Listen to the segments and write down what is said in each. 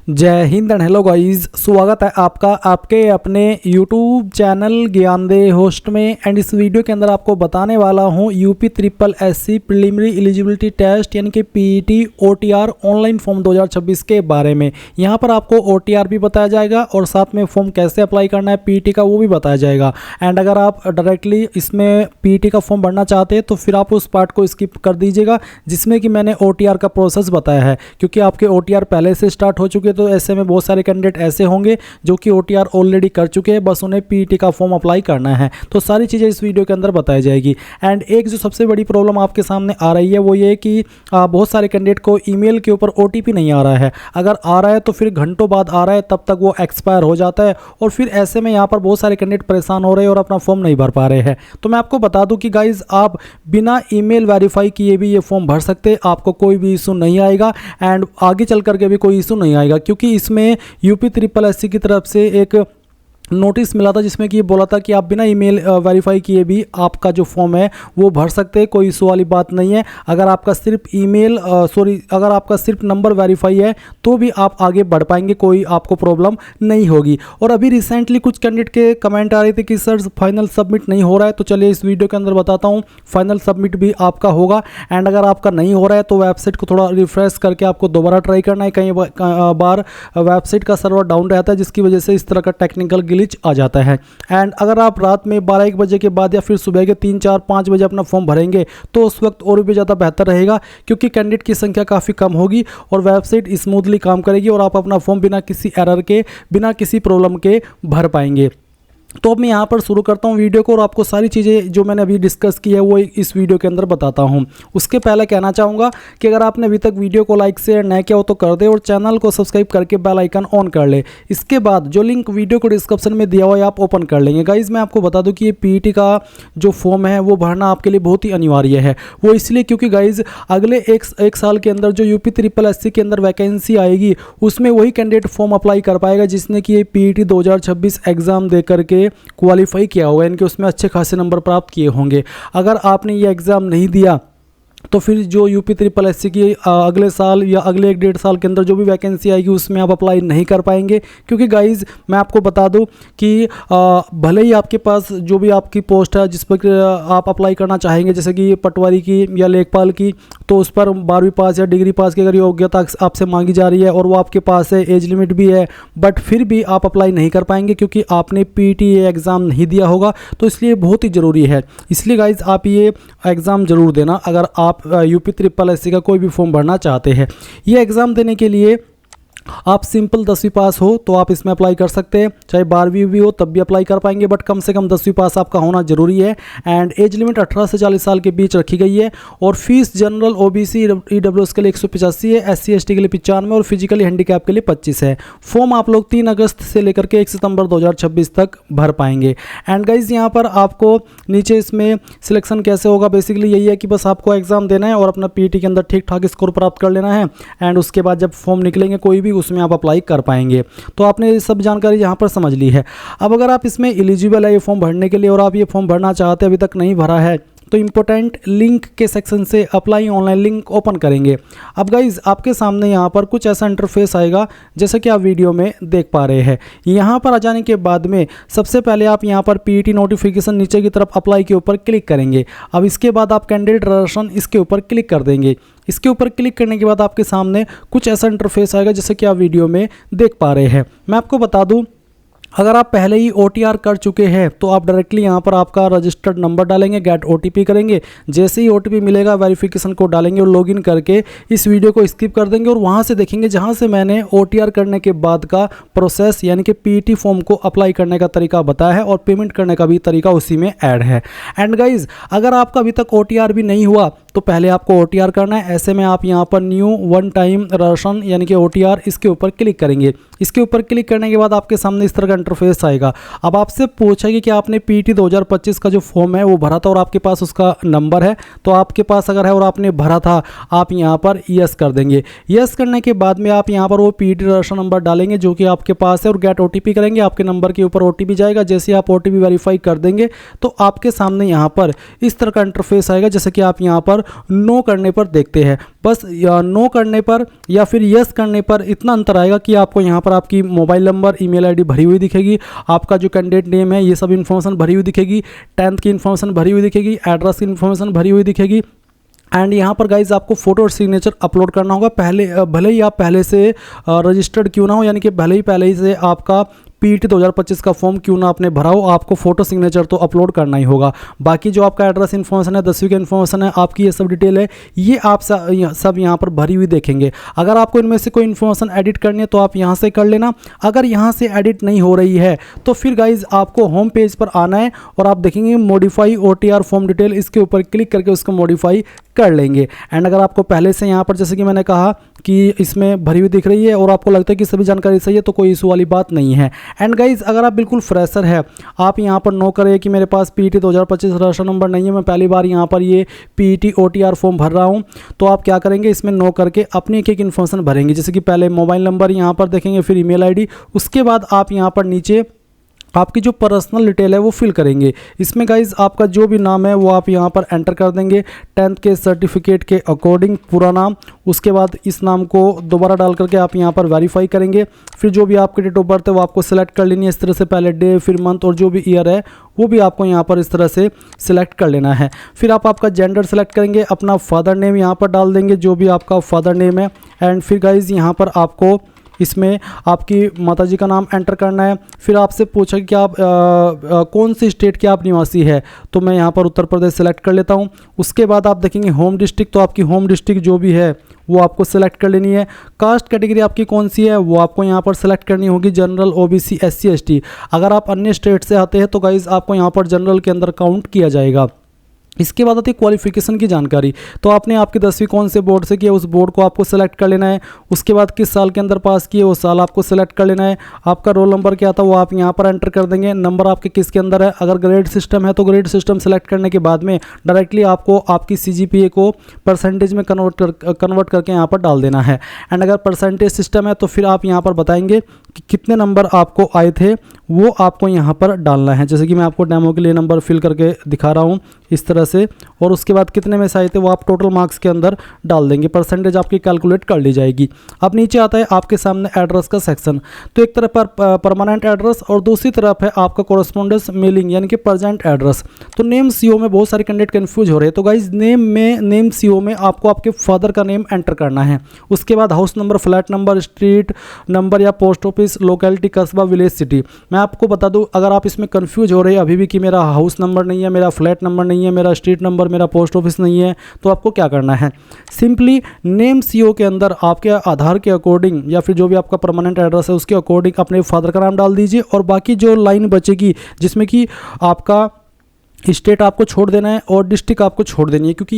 जय Hind and hello guys, स्वागत है आपका आपके अपने यूट्यूब चैनल ज्ञानदेह होस्ट में। एंड इस वीडियो के अंदर आपको बताने वाला हूं UP triple SC preliminary eligibility test यानी कि पीईटी ओटीआर ऑनलाइन फॉर्म 2026 के बारे में। यहां पर आपको ओटीआर भी बताया जाएगा और साथ में फॉर्म कैसे अप्लाई करना है पीईटी का वो भी बताया जाएगा। एंड अगर आप डायरेक्टली इसमें पीईटी का फॉर्म भरना चाहते हैं तो फिर आप उस पार्ट को स्किप कर दीजिएगा जिसमें कि मैंने ओटीआर का प्रोसेस बताया है, क्योंकि आपके ओटीआर पहले से स्टार्ट हो चुके। तो ऐसे में बहुत सारे कैंडिडेट ऐसे होंगे जो कि ओटीआर ऑलरेडी कर चुके हैं, बस उन्हें पीईटी का फॉर्म अप्लाई करना है। तो सारी चीज़ें इस वीडियो के अंदर बताई जाएगी। एंड एक जो सबसे बड़ी प्रॉब्लम आपके सामने आ रही है वो ये कि बहुत सारे कैंडिडेट को ईमेल के ऊपर ओटीपी नहीं आ रहा है। अगर आ रहा है तो फिर घंटों बाद आ रहा है, तब तक वो एक्सपायर हो जाता है और फिर ऐसे में यहाँ पर बहुत सारे कैंडिडेट परेशान हो रहे हैं और अपना फॉर्म नहीं भर पा रहे हैं। तो मैं आपको बता दूं कि गाइज आप बिना ईमेल वेरीफाई किए भी ये फॉर्म भर सकते हैं, आपको कोई भी इशू नहीं आएगा एंड आगे चल करके भी कोई इशू नहीं आएगा, क्योंकि इसमें यूपी ट्रिपल एससी की तरफ से एक नोटिस मिला था जिसमें कि ये बोला था कि आप बिना ईमेल वेरीफाई किए भी आपका जो फॉर्म है वो भर सकते हैं, कोई इशू वाली बात नहीं है। अगर आपका सिर्फ अगर आपका सिर्फ नंबर वेरीफाई है तो भी आप आगे बढ़ पाएंगे, कोई आपको प्रॉब्लम नहीं होगी। और अभी रिसेंटली कुछ कैंडिडेट के कमेंट आ रहे थे कि सर फाइनल सबमिट नहीं हो रहा है, तो चलिए इस वीडियो के अंदर बताता हूँ फाइनल सबमिट भी आपका होगा। एंड अगर आपका नहीं हो रहा है तो वेबसाइट को थोड़ा रिफ्रेश करके आपको दोबारा ट्राई करना है। कई बार वेबसाइट का सर्वर डाउन रहता है जिसकी वजह से इस तरह का टेक्निकल आ जाता है। एंड अगर आप रात में 12-1 बजे के बाद या फिर सुबह के 3-4-5 बजे अपना फॉर्म भरेंगे तो उस वक्त और भी ज़्यादा बेहतर रहेगा, क्योंकि कैंडिडेट की संख्या काफ़ी कम होगी और वेबसाइट स्मूथली काम करेगी और आप अपना फॉर्म बिना किसी एरर के, बिना किसी प्रॉब्लम के भर पाएंगे। तो अब मैं यहाँ पर शुरू करता हूँ वीडियो को और आपको सारी चीज़ें जो मैंने अभी डिस्कस की है वो इस वीडियो के अंदर बताता हूँ। उसके पहले कहना चाहूँगा कि अगर आपने अभी तक वीडियो को लाइक शेयर नहीं किया हो तो कर दे और चैनल को सब्सक्राइब करके बेल आइकन ऑन कर ले। इसके बाद जो लिंक वीडियो को डिस्क्रिप्शन में दिया हुआ है आप ओपन कर लेंगे। गाइज मैं आपको बता दूँ कि ये पीईटी का जो फॉर्म है वो भरना आपके लिए बहुत ही अनिवार्य है। वो इसलिए क्योंकि गाइज अगले एक साल के अंदर जो यूपी ट्रिपल एससी के अंदर वैकेंसी आएगी उसमें वही कैंडिडेट फॉर्म अप्लाई कर पाएगा जिसने कि ये पीईटी 2026 एग्जाम दे करके क्वालिफाई किया होगा, इनके उसमें अच्छे खासे नंबर प्राप्त किए होंगे। अगर आपने ये एग्ज़ाम नहीं दिया तो फिर जो यूपी ट्रिपल एससी की अगले साल या अगले 1-1.5 साल के अंदर जो भी वैकेंसी आएगी उसमें आप अप्लाई नहीं कर पाएंगे। क्योंकि गाइज मैं आपको बता दूं कि भले ही आपके पास जो भी आपकी पोस्ट है जिस पर आप अप्लाई करना चाहेंगे, जैसे कि पटवारी की या लेखपाल की, तो उस पर 12वीं पास या डिग्री पास की अगर योग्यता आपसे मांगी जा रही है और वो आपके पास है, एज लिमिट भी है, बट फिर भी आप अप्लाई नहीं कर पाएंगे क्योंकि आपने पीईटी एग्ज़ाम नहीं दिया होगा। तो इसलिए बहुत ही ज़रूरी है, इसलिए गाइज आप ये एग्ज़ाम ज़रूर देना अगर आप यूपी ट्रिपल एससी का कोई भी फॉर्म भरना चाहते हैं। ये एग्ज़ाम देने के लिए आप सिंपल 10वीं पास हो तो आप इसमें अप्लाई कर सकते हैं, चाहे 12वीं भी हो तब भी अप्लाई कर पाएंगे, बट कम से कम 10वीं पास आपका होना जरूरी है। एंड एज लिमिट 18 से 40 साल के बीच रखी गई है और फीस जनरल ओबीसी ईडब्ल्यूएस के लिए 185 है, एससी एसटी के लिए 95 और फिजिकली हैंडीकैप के लिए 25 है। फॉर्म आप लोग 3 अगस्त से लेकर के 1 सितंबर 2026 तक भर पाएंगे। एंड गाइज यहाँ पर आपको नीचे इसमें सिलेक्शन कैसे होगा, बेसिकली यही है कि बस आपको एग्जाम देना है और अपना पीईटी के अंदर ठीक ठाक स्कोर प्राप्त कर लेना है। एंड उसके बाद जब फॉर्म निकलेंगे कोई भी उसमें आप अप्लाई कर पाएंगे। तो आपने ये सब जानकारी यहाँ पर समझ ली है। अब अगर आप इसमें एलिजिबल है ये फॉर्म भरने के लिए और आप ये फॉर्म भरना चाहते हैं, अभी तक नहीं भरा है, तो इंपॉर्टेंट लिंक के सेक्शन से अप्लाई ऑनलाइन लिंक ओपन करेंगे। अब गाइज आपके सामने यहाँ पर कुछ ऐसा इंटरफेस आएगा जैसा कि आप वीडियो में देख पा रहे हैं। यहाँ पर आ जाने के बाद में सबसे पहले आप यहाँ पर पीईटी नोटिफिकेशन नीचे की तरफ अप्लाई के ऊपर क्लिक करेंगे। अब इसके बाद आप कैंडिडेट रजिस्ट्रेशन इसके ऊपर क्लिक कर देंगे। इसके ऊपर क्लिक करने के बाद आपके सामने कुछ ऐसा इंटरफेस आएगा जैसे कि आप वीडियो में देख पा रहे हैं। मैं आपको बता दूं, अगर आप पहले ही ओटीआर कर चुके हैं तो आप डायरेक्टली यहाँ पर आपका रजिस्टर्ड नंबर डालेंगे, गेट ओटीपी करेंगे। जैसे ही ओटीपी मिलेगा वेरिफिकेशन कोड डालेंगे और लॉगिन करके इस वीडियो को स्किप कर देंगे और वहाँ से देखेंगे जहाँ से मैंने ओटीआर करने के बाद का प्रोसेस यानी कि पीईटी फॉर्म को अप्लाई करने का तरीका बताया है और पेमेंट करने का भी तरीका उसी में ऐड है। एंड गाइज अगर आपका अभी तक ओटीआर भी नहीं हुआ तो पहले आपको ओटीआर करना है। ऐसे में आप यहाँ पर न्यू वन टाइम रजिस्ट्रेशन यानी कि ओटीआर इसके ऊपर क्लिक करेंगे। इसके ऊपर क्लिक करने के बाद आपके सामने इस तरह का इंटरफेस आएगा। अब आपसे पूछेगी कि आपने पीईटी 2025 का जो फॉर्म है वो भरा था और आपके पास उसका नंबर है, तो आपके पास अगर है और आपने भरा था आप यहाँ पर यस कर देंगे। यस करने के बाद में आप यहाँ पर वो पीईटी रजिस्ट्रेशन नंबर डालेंगे जो कि आपके पास है और गेट ओटीपी करेंगे। आपके नंबर के ऊपर ओटीपी जाएगा। जैसे आप ओटीपी वेरीफाई कर देंगे तो आपके सामने यहाँ पर इस तरह का इंटरफेस आएगा जैसे कि आप यहाँ पर पर नो करने पर देखते हैं। बस नो करने पर या फिर यस करने पर इतना अंतर आएगा कि आपको यहाँ पर आपकी मोबाइल नंबर, ईमेल आईडी भरी हुई दिखेगी, आपका जो कैंडिडेट नेम है ये सब इन्फॉर्मेशन भरी हुई दिखेगी, 10th की इन्फॉर्मेशन भरी हुई दिखेगी, एड्रेस की इन्फॉर्मेशन भरी हुई दिखेगी। एंड यहाँ पर गाइज आपको फोटो और सिग्नेचर अपलोड करना होगा। भले ही आप पहले से रजिस्टर्ड क्यों ना हो, यानी कि पहले ही से आपका पीटी 2025 का फॉर्म क्यों ना आपने भरा हो, आपको फोटो सिग्नेचर तो अपलोड करना ही होगा। बाकी जो आपका एड्रेस इन्फॉर्मेशन है, 10वीं की इन्फॉर्मेशन है, आपकी ये सब डिटेल है, ये आप सब यहाँ पर भरी हुई देखेंगे। अगर आपको इनमें से कोई इन्फॉर्मेशन एडिट करनी है तो आप यहाँ से कर लेना। अगर यहाँ से एडिट नहीं हो रही है तो फिर गाइज आपको होम पेज पर आना है और आप देखेंगे मॉडिफाई OTR फॉर्म डिटेल, इसके ऊपर क्लिक करके उसको मॉडिफाई कर लेंगे। एंड अगर आपको पहले से यहाँ पर जैसे कि मैंने कहा कि इसमें भरी हुई दिख रही है और आपको लगता है कि सभी जानकारी सही है तो कोई इशू वाली बात नहीं है। एंड गाइज अगर आप बिल्कुल फ्रेशर है, आप यहाँ पर नो करें कि मेरे पास PET 2025 रजिस्टर नंबर नहीं है, मैं पहली बार यहाँ पर ये PET OTR फॉर्म भर रहा हूँ, तो आप क्या करेंगे, इसमें नो करके अपनी एक इन्फॉर्मेशन भरेंगे। जैसे कि पहले मोबाइल नंबर यहाँ पर देखेंगे, फिर ईमेल आईडी, उसके बाद आप यहाँ पर नीचे आपकी जो पर्सनल डिटेल है वो फिल करेंगे। इसमें गाइज आपका जो भी नाम है वो आप यहाँ पर एंटर कर देंगे 10th के सर्टिफिकेट के अकॉर्डिंग पूरा नाम। उसके बाद इस नाम को दोबारा डाल करके आप यहाँ पर वेरीफाई करेंगे। फिर जो भी आपकी डेट ऑफ बर्थ है वो आपको सिलेक्ट कर लेनी है इस तरह से, पहले डे फिर मंथ और जो भी ईयर है वो भी आपको यहाँ पर इस तरह से सिलेक्ट कर लेना है। फिर आप आपका जेंडर सेलेक्ट करेंगे, अपना फादर नेम यहाँ पर डाल देंगे जो भी आपका फादर नेम है। एंड फिर गाइज यहाँ पर आपको इसमें आपकी माताजी का नाम एंटर करना है। फिर आपसे पूछा कि आप कौन सी स्टेट के आप निवासी है, तो मैं यहाँ पर उत्तर प्रदेश सेलेक्ट कर लेता हूँ। उसके बाद आप देखेंगे होम डिस्ट्रिक्ट, तो आपकी होम डिस्ट्रिक्ट जो भी है वो आपको सेलेक्ट कर लेनी है। कास्ट कैटेगरी आपकी कौन सी है वो आपको यहाँ पर सेलेक्ट करनी होगी, जनरल, OBC, SC ST। अगर आप अन्य स्टेट से आते हैं तो गाइज आपको यहाँ पर जनरल के अंदर काउंट किया जाएगा। इसके बाद आती है क्वालिफिकेशन की जानकारी, तो आपने आपकी 10वीं कौन से बोर्ड से किया उस बोर्ड को आपको सेलेक्ट कर लेना है। उसके बाद किस साल के अंदर पास किए वो साल आपको सेलेक्ट कर लेना है। आपका रोल नंबर क्या था वो आप यहाँ पर एंटर कर देंगे। नंबर आपके किसके अंदर है, अगर ग्रेड सिस्टम है तो ग्रेड सिस्टम सेलेक्ट करने के बाद में डायरेक्टली आपको आपकी CGPA को परसेंटेज में कन्वर्ट करके यहाँ पर डाल देना है। एंड अगर परसेंटेज सिस्टम है तो फिर आप यहाँ पर बताएंगे कि कितने नंबर आपको आए थे वो आपको यहाँ पर डालना है। जैसे कि मैं आपको डेमो के लिए नंबर फिल करके दिखा रहा हूँ इस तरह से, और उसके बाद कितने में से आए थे वो आप टोटल मार्क्स के अंदर डाल देंगे, परसेंटेज आपकी कैलकुलेट कर ली जाएगी। अब नीचे आता है आपके सामने एड्रेस का सेक्शन, तो एक तरफ पर परमानेंट एड्रेस और दूसरी तरफ है आपका कोरस्पोंडेंस मेलिंग यानी कि प्रेजेंट एड्रेस। तो नेम CO में बहुत सारे कैंडिडेट कंफ्यूज हो रहे हैं, तो गाइज नेम CO में आपको आपके फादर का नेम एंटर करना है। उसके बाद house number, flat number, street number या पोस्ट ऑफिस, लोकेलिटी, कस्बा, विलेज, सिटी। मैं आपको बता दूं अगर आप इसमें कंफ्यूज हो रहे हैं अभी भी कि मेरा हाउस नंबर नहीं है, मेरा फ्लैट नंबर नहीं है, मेरा स्ट्रीट नंबर, मेरा पोस्ट ऑफिस नहीं है, तो आपको क्या करना है, सिंपली नेम CO के अंदर आपके आधार के अकॉर्डिंग या फिर जो भी आपका परमानेंट एड्रेस है उसके अकॉर्डिंग अपने फादर का नाम डाल दीजिए। और बाकी जो लाइन बचेगी जिसमें कि आपका स्टेट आपको छोड़ देना है और डिस्ट्रिक्ट आपको छोड़ देनी है, क्योंकि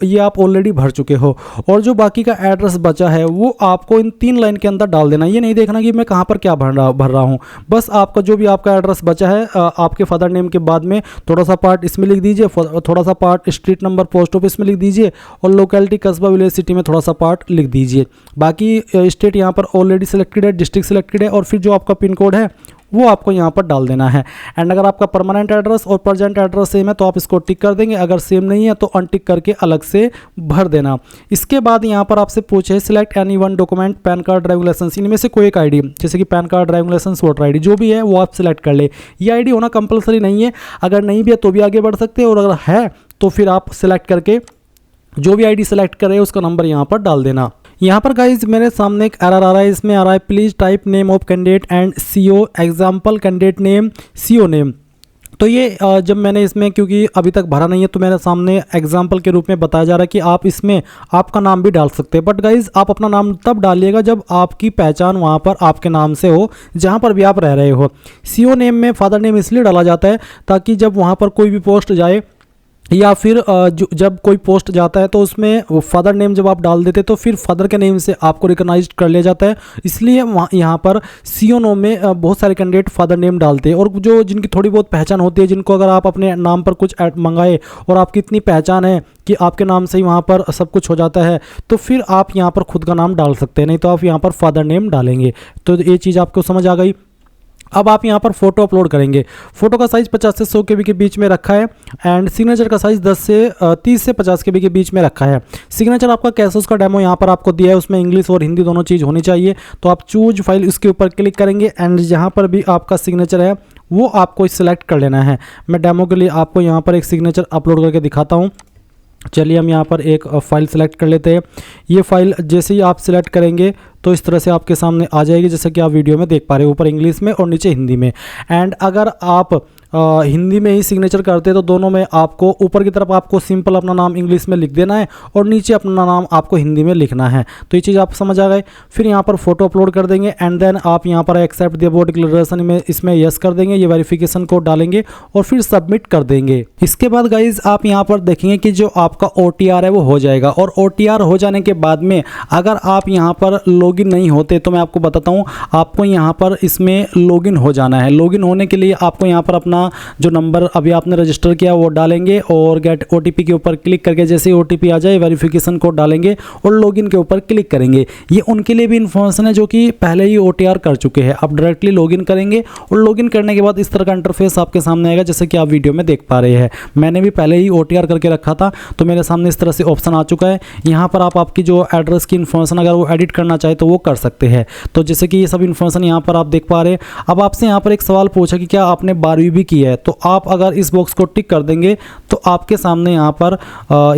ये आप ऑलरेडी भर चुके हो। और जो बाकी का एड्रेस बचा है वो आपको इन 3 लाइन के अंदर डाल देना है। ये नहीं देखना कि मैं कहाँ पर क्या भर रहा हूँ, बस आपका जो भी आपका एड्रेस बचा है आपके फादर नेम के बाद में थोड़ा सा पार्ट इसमें लिख दीजिए, थोड़ा सा part street number, post office में लिख दीजिए और लोकेलिटी, कस्बा, विलेज, सिटी में थोड़ा सा पार्ट लिख दीजिए। बाकी स्टेट यहाँ पर ऑलरेडी सिलेक्टेड है, डिस्ट्रिक्ट सिलेक्टेड है और फिर जो आपका पिन कोड है वो आपको यहाँ पर डाल देना है। एंड अगर आपका परमानेंट एड्रेस और प्रेजेंट एड्रेस सेम है तो आप इसको टिक कर देंगे, अगर सेम नहीं है तो अनटिक करके अलग से भर देना। इसके बाद यहाँ पर आपसे पूछे select any one document, PAN card, driving licence, इनमें से कोई एक ID, जैसे कि PAN card, driving licence, voter ID जो भी है वो आप सिलेक्ट कर ले। ये ID होना कंपलसरी नहीं है, अगर नहीं भी है तो भी आगे बढ़ सकते हैं और अगर है तो फिर आप सिलेक्ट करके जो भी ID सेलेक्ट करे उसका नंबर यहाँ पर डाल देना। यहाँ पर गाइज मेरे सामने एक एरर आ रहा है, इसमें आ रहा है please type name of candidate and CO example candidate name CO name. तो ये जब मैंने इसमें क्योंकि अभी तक भरा नहीं है तो मेरे सामने एग्जाम्पल के रूप में बताया जा रहा है कि आप इसमें आपका नाम भी डाल सकते हैं। बट गाइज आप अपना नाम तब डालिएगा जब आपकी पहचान वहाँ पर आपके नाम से हो जहाँ पर भी आप रह रहे हो। CO नेम में फादर नेम इसलिए डाला जाता है ताकि जब वहाँ पर कोई भी पोस्ट जाए या फिर जब कोई पोस्ट जाता है तो उसमें फादर नेम जब आप डाल देते तो फिर फादर के नेम से आपको रिकॉग्नाइज कर लिया जाता है, इसलिए यहाँ पर CO नेम में बहुत सारे कैंडिडेट फादर नेम डालते हैं। और जो जिनकी थोड़ी बहुत पहचान होती है, जिनको अगर आप अपने नाम पर कुछ मंगाए और आपकी इतनी पहचान है कि आपके नाम से ही वहाँ पर सब कुछ हो जाता है, तो फिर आप यहाँ पर खुद का नाम डाल सकते हैं, नहीं तो आप यहाँ पर फादर नेम डालेंगे। तो ये चीज़ आपको समझ आ गई। अब आप यहाँ पर फोटो अपलोड करेंगे। फोटो का साइज़ 50 से 100 KB के बीच में रखा है एंड सिग्नेचर का साइज़ 30 से 50 KB के बीच में रखा है। सिग्नेचर आपका कैसे उसका डेमो यहाँ पर आपको दिया है, उसमें इंग्लिश और हिंदी दोनों चीज़ होनी चाहिए। तो आप चूज फाइल इसके ऊपर क्लिक करेंगे एंड जहाँ पर भी आपका सिग्नेचर है वो आपको सिलेक्ट कर लेना है। मैं डेमो के लिए आपको यहाँ पर एक सिग्नेचर अपलोड करके दिखाता हूँ। चलिए हम यहाँ पर एक फ़ाइल सेलेक्ट कर लेते हैं। ये फ़ाइल जैसे ही आप सिलेक्ट करेंगे तो इस तरह से आपके सामने आ जाएगी, जैसे कि आप वीडियो में देख पा रहे हो, ऊपर इंग्लिश में और नीचे हिंदी में। एंड अगर आप हिंदी में ही सिग्नेचर करते हैं तो दोनों में आपको ऊपर की तरफ आपको सिंपल अपना नाम इंग्लिश में लिख देना है और नीचे अपना नाम आपको हिंदी में लिखना है। तो ये चीज़ आप समझ आ गए। फिर यहाँ पर फोटो अपलोड कर देंगे एंड देन आप यहाँ पर एक्सेप्ट द अबाउट डिक्लेरेशन में इसमें यस कर देंगे, ये वेरिफिकेशन कोड डालेंगे और फिर सबमिट कर देंगे। इसके बाद गाइज आप यहाँ पर देखेंगे कि जो आपका OTR है वो हो जाएगा और OTR हो जाने के बाद में अगर आप यहाँ पर लॉगिन नहीं होते तो मैं आपको बताता हूँ, आपको यहाँ पर इसमें लॉगिन हो जाना है। लॉगिन होने के लिए आपको यहाँ पर अपना जो नंबर अभी आपने रजिस्टर किया वो डालेंगे और गेट OTP के ऊपर क्लिक करके जैसे ही OTP आ जाए वेरिफिकेशन कोड डालेंगे और लॉगिन के ऊपर क्लिक करेंगे। ये उनके लिए भी इन्फॉर्मेशन है जो कि पहले ही OTR कर चुके हैं। आप डायरेक्टली लॉगिन करेंगे और लॉगिन करने के बाद इस तरह का इंटरफेस आपके सामने आएगा जैसे कि आप वीडियो में देख पा रहे हैं। मैंने भी पहले ही OTR करके रखा था तो मेरे सामने इस तरह से ऑप्शन आ चुका है। यहाँ पर आप आपकी जो एड्रेस की इन्फॉर्मेशन अगर वो एडिट करना चाहे तो वो कर सकते हैं। तो जैसे कि ये सब इन्फॉर्मेशन यहाँ पर आप देख पा रहे हैं। अब आपसे यहाँ पर एक सवाल पूछा कि क्या आपने 12वीं भी की है, तो आप अगर इस बॉक्स को टिक कर देंगे तो आपके सामने यहाँ पर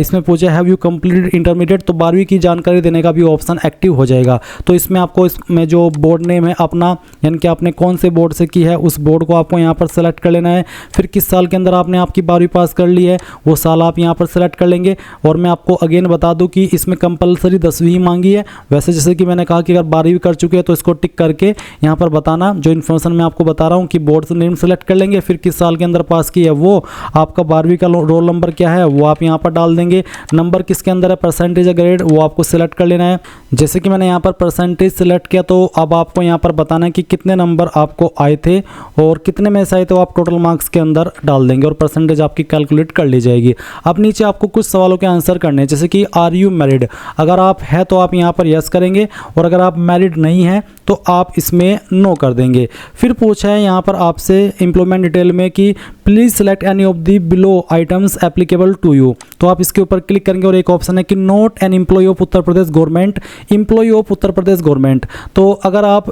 इसमें पूछा हैव यू कंप्लीटेड इंटरमीडिएट, तो 12वीं की जानकारी देने का भी ऑप्शन एक्टिव हो जाएगा। तो इसमें आपको इसमें जो बोर्ड नेम है अपना, यानी कि आपने कौन से बोर्ड से की है उस बोर्ड को आपको यहाँ पर सेलेक्ट कर लेना है। फिर किस साल के अंदर आपने आपकी 12वीं पास कर ली है वो साल आप यहाँ पर सेलेक्ट कर लेंगे। और मैं आपको अगेन बता दूँ कि इसमें कंपलसरी 10वीं मांगी है। वैसे जैसे कि मैंने कहा कि अगर 12वीं कर चुके हैं तो इसको टिक करके यहाँ पर बताना जो इन्फॉर्मेशन मैं आपको बता रहा हूँ कि बोर्ड से नेम सेलेक्ट कर लेंगे। फिर किस साल के अंदर पास की है वो, आपका 12वीं का रोल नंबर क्या है वो आप यहाँ पर डाल देंगे। नंबर किसके अंदर है, परसेंटेज या ग्रेड, वो आपको सिलेक्ट कर लेना है। जैसे कि मैंने यहाँ पर परसेंटेज सिलेक्ट किया तो अब आपको यहाँ पर बताना है कि कितने नंबर आपको आए थे और कितने में से आए तो आप टोटल मार्क्स के अंदर डाल देंगे और परसेंटेज आपकी कैलकुलेट कर ली जाएगी। अब नीचे आपको कुछ सवालों के आंसर करने हैं जैसे कि आर यू मैरिड, अगर आप है तो आप यहाँ पर यस करेंगे और अगर आप मैरिड नहीं हैं तो आप इसमें नो कर देंगे। फिर पूछा है यहाँ पर आपसे एम्प्लॉयमेंट डिटेल में कि please select any of the below items applicable to you, तो आप इसके ऊपर क्लिक करेंगे और एक ऑप्शन है कि not an employee of Uttar Pradesh government, employee of Uttar Pradesh government. तो अगर आप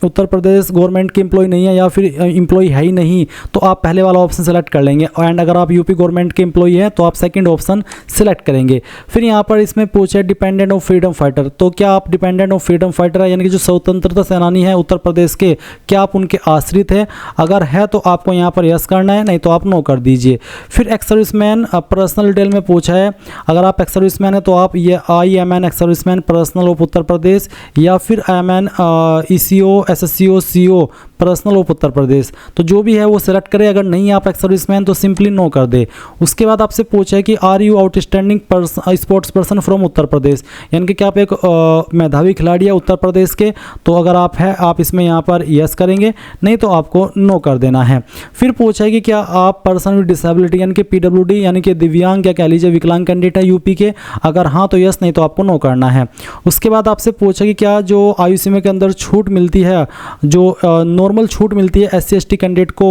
उत्तर प्रदेश गवर्नमेंट के एम्प्लॉय नहीं है या फिर एम्प्लॉय है ही नहीं तो आप पहले वाला ऑप्शन सेलेक्ट कर लेंगे एंड अगर आप यूपी गवर्नमेंट के एम्प्लॉय हैं तो आप सेकंड ऑप्शन सेलेक्ट करेंगे। फिर यहाँ पर इसमें पूछा है डिपेंडेंट ऑफ फ्रीडम फाइटर, तो क्या आप डिपेंडेंट ऑफ फ्रीडम फाइटर है यानी कि जो स्वतंत्रता सेनानी है उत्तर प्रदेश के, क्या आप उनके आश्रित है, अगर है तो आपको यहाँ पर यस करना है, नहीं तो आप नो कर दीजिए। फिर एक्स सर्विसमैन पर्सनल डिटेल में पूछा है, अगर आप एक्स सर्विसमैन है तो आप ये I am an ex serviceman personnel of Uttar Pradesh या फिर I am an ECO SSCO CO personnel of Uttar Pradesh, तो जो भी है वो सिलेक्ट करें। अगर नहीं आप एक्स सर्विसमैन तो सिंपली नो कर दे। उसके बाद आपसे पूछा है कि are you outstanding sports person from Uttar Pradesh, यानी कि क्या आप एक मेधावी खिलाड़ी है उत्तर प्रदेश के, तो अगर आप है आप इसमें यहाँ पर यस करेंगे, नहीं तो आपको नो कर देना है। फिर पूछा है कि क्या आप पर्सन विद डिसेबिलिटी यानी कि PWD यानी कि दिव्यांग या कह लीजिए विकलांग कैंडिडेट है यूपी के, अगर हाँ तो यस, नहीं तो आपको नो करना है। उसके बाद आपसे पूछा कि क्या जो आयु सीमा के अंदर छूट मिलती है, जो नॉर्मल छूट मिलती है SC ST कैंडिडेट को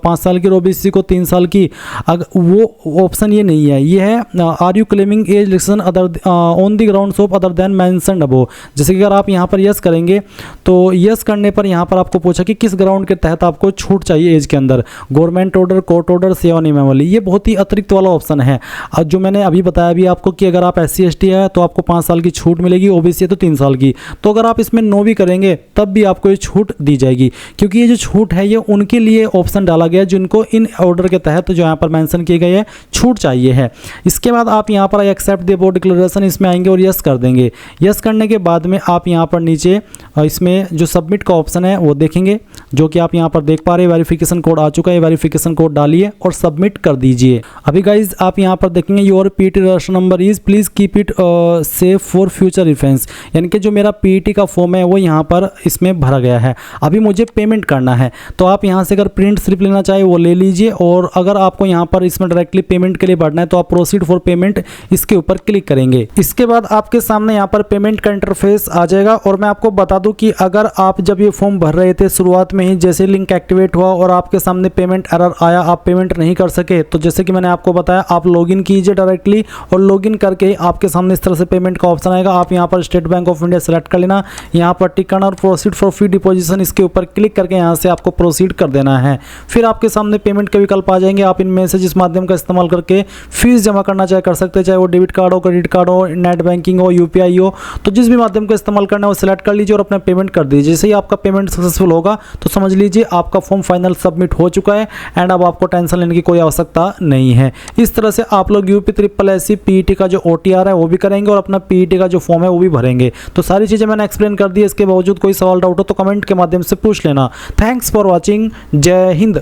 5 साल की, OBC को 3 साल की, अगर वो ऑप्शन ये नहीं है, ये है are you claiming age relaxation other on the grounds of other than mentioned above. जैसे कि अगर आप यहाँ पर यस करेंगे तो यस करने पर यहाँ पर आपको पूछा कि किस ग्राउंड के तहत आपको छूट चाहिए एज के अंदर, गवर्नमेंट ऑर्डर, कोर्ट ऑर्डर, सेवा नियमावली, ये बहुत ही अतिरिक्त वाला ऑप्शन है। जो मैंने अभी बताया भी आपको कि अगर आप SC ST है तो आपको 5 साल की छूट मिलेगी, OBC है तो 3 साल की। तो अगर आप इसमें नो भी करेंगे तब भी आपको ये छूट दी जाएगी, क्योंकि ये जो छूट है ये उनके लिए ऑप्शन डाला गया है जिनको इन ऑर्डर के तहत जो यहाँ पर मेंशन किए गए हैं छूट चाहिए है। इसके बाद आप यहाँ पर I accept the about declaration इसमें आएंगे और यस कर देंगे। यस करने के बाद में आप यहाँ पर नीचे इसमें जो सबमिट का ऑप्शन है वो देखेंगे, जो कि आप यहाँ पर देख पा रहे हैं। वेरिफिकेशन कोड आ चुका है, वेरिफिकेशन कोड डालिए और सबमिट कर दीजिए। अभी गाइज आप यहाँ पर देखेंगे your PET register number is please keep it safe for future reference, यानी कि जो मेरा PET का फॉर्म है वो यहाँ पर इसमें भरा गया है। अभी मुझे मुझे पेमेंट करना है। तो आप यहाँ से अगर प्रिंट स्लिप लेना चाहे वो ले लीजिए, और अगर आपको यहाँ पर इसमें डायरेक्टली पेमेंट के लिए बढ़ना है तो आप प्रोसीड फॉर पेमेंट इसके ऊपर क्लिक करेंगे। इसके बाद आपके सामने यहाँ पर पेमेंट का इंटरफेस आ जाएगा। और मैं आपको बता दूं कि अगर आप जब ये फॉर्म भर रहे थे शुरुआत में ही जैसे लिंक एक्टिवेट हुआ और आपके सामने पेमेंट एरर आया, आप पेमेंट नहीं कर सके, तो जैसे कि मैंने आपको बताया आप लॉगिन कीजिए डायरेक्टली, और लॉगिन करके आपके सामने इस तरह से पेमेंट का ऑप्शन आएगा। आप यहाँ पर state bank of India select कर लेना, यहाँ पर टिक करना और प्रोसीड फॉर फी डिपोजिशन इसके ऊपर क्लिक करके यहाँ से आपको प्रोसीड कर देना है। फिर आपके सामने पेमेंट के विकल्प आ जाएंगे। आप इनमें से जिस माध्यम का इस्तेमाल करके फीस जमा करना चाहे कर सकते हैं, चाहे वो डेबिट कार्ड हो, क्रेडिट कार्ड हो, नेट बैंकिंग हो, यूपीआई हो, तो जिस भी माध्यम का इस्तेमाल करना है वो सिलेक्ट कर लीजिए और अपना पेमेंट कर दीजिए। जैसे ही आपका पेमेंट सक्सेसफुल होगा तो समझ लीजिए आपका फॉर्म फाइनल सबमिट हो चुका है एंड अब आपको टेंशन लेने की कोई आवश्यकता नहीं है। इस तरह से आप लोग UP SSC PET का जो OTR है वो भी करेंगे और अपना PET का जो फॉर्म है वो भी भरेंगे। तो सारी चीज़ें मैंने एक्सप्लेन कर दी। इसके बावजूद कोई सवाल डाउट हो तो कमेंट के माध्यम से पूछ लेना। Thanks for watching. जय हिंद।